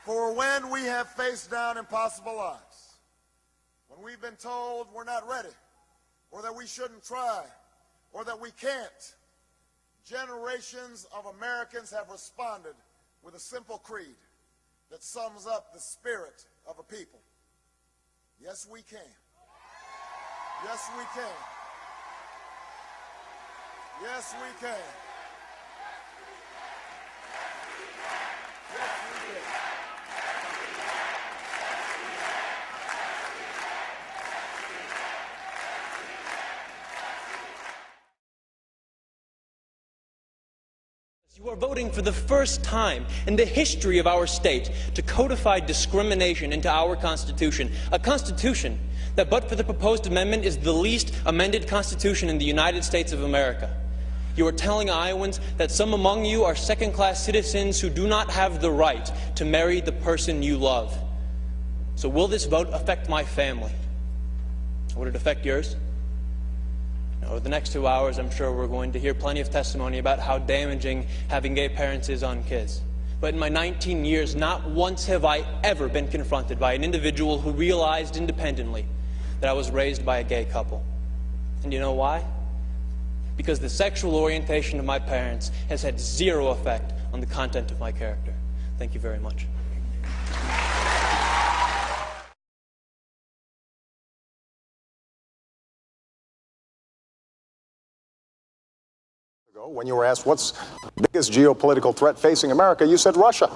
For when we have faced down impossible odds, when we've been told we're not ready, or that we shouldn't try, or that we can't, generations of Americans have responded with a simple creed that sums up the spirit of a people. Yes, we can. Yes, we can. Yes, we can. Yes, we can. You are voting for the first time in the history of our state to codify discrimination into our Constitution, a Constitution that, but for the proposed amendment, is the least amended Constitution in the United States of America. You are telling Iowans that some among you are second-class citizens who do not have the right to marry the person you love. So will this vote affect my family? Would it affect yours? Over the next 2 hours, I'm sure we're going to hear plenty of testimony about how damaging having gay parents is on kids. But in my 19 years, not once have I ever been confronted by an individual who realized independently that I was raised by a gay couple. And you know why? Because the sexual orientation of my parents has had zero effect on the content of my character. Thank you very much. When you were asked what's the biggest geopolitical threat facing America, you said Russia.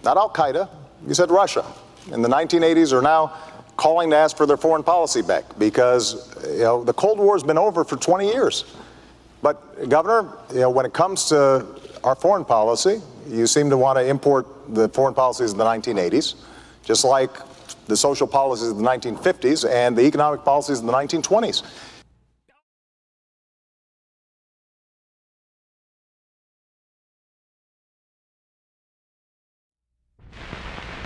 Not Al-Qaeda, you said Russia. In the 1980s are now calling to ask for their foreign policy back because, the Cold War has been over for 20 years. But, Governor, when it comes to our foreign policy, you seem to want to import the foreign policies of the 1980s, just like the social policies of the 1950s and the economic policies of the 1920s.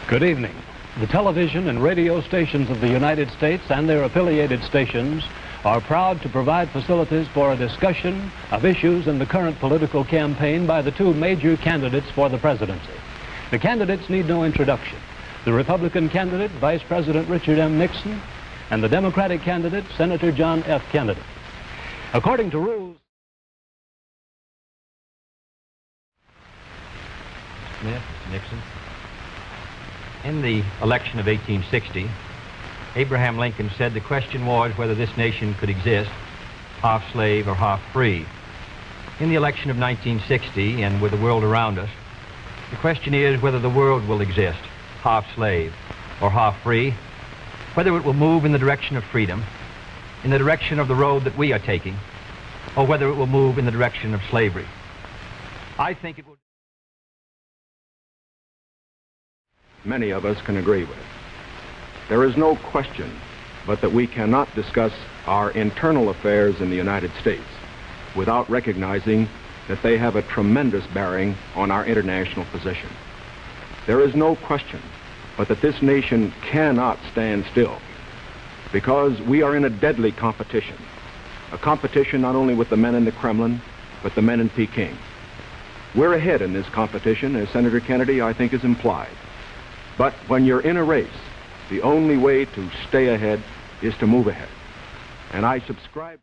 Good evening. The television and radio stations of the United States and their affiliated stations are proud to provide facilities for a discussion of issues in the current political campaign by the two major candidates for the presidency. The candidates need no introduction. The Republican candidate, Vice President Richard M. Nixon, and the Democratic candidate, Senator John F. Kennedy. According to rules... Smith, Nixon. In the election of 1860, Abraham Lincoln said the question was whether this nation could exist, half slave or half free. In the election of 1960, and with the world around us, the question is whether the world will exist, half slave or half free, whether it will move in the direction of freedom, in the direction of the road that we are taking, or whether it will move in the direction of slavery. I think it will... Many of us can agree with. There is no question but that we cannot discuss our internal affairs in the United States without recognizing that they have a tremendous bearing on our international position. There is no question but that this nation cannot stand still because we are in a deadly competition, a competition not only with the men in the Kremlin, but the men in Peking. We're ahead in this competition, as Senator Kennedy, I think, has implied. But when you're in a race, the only way to stay ahead is to move ahead. And I subscribe...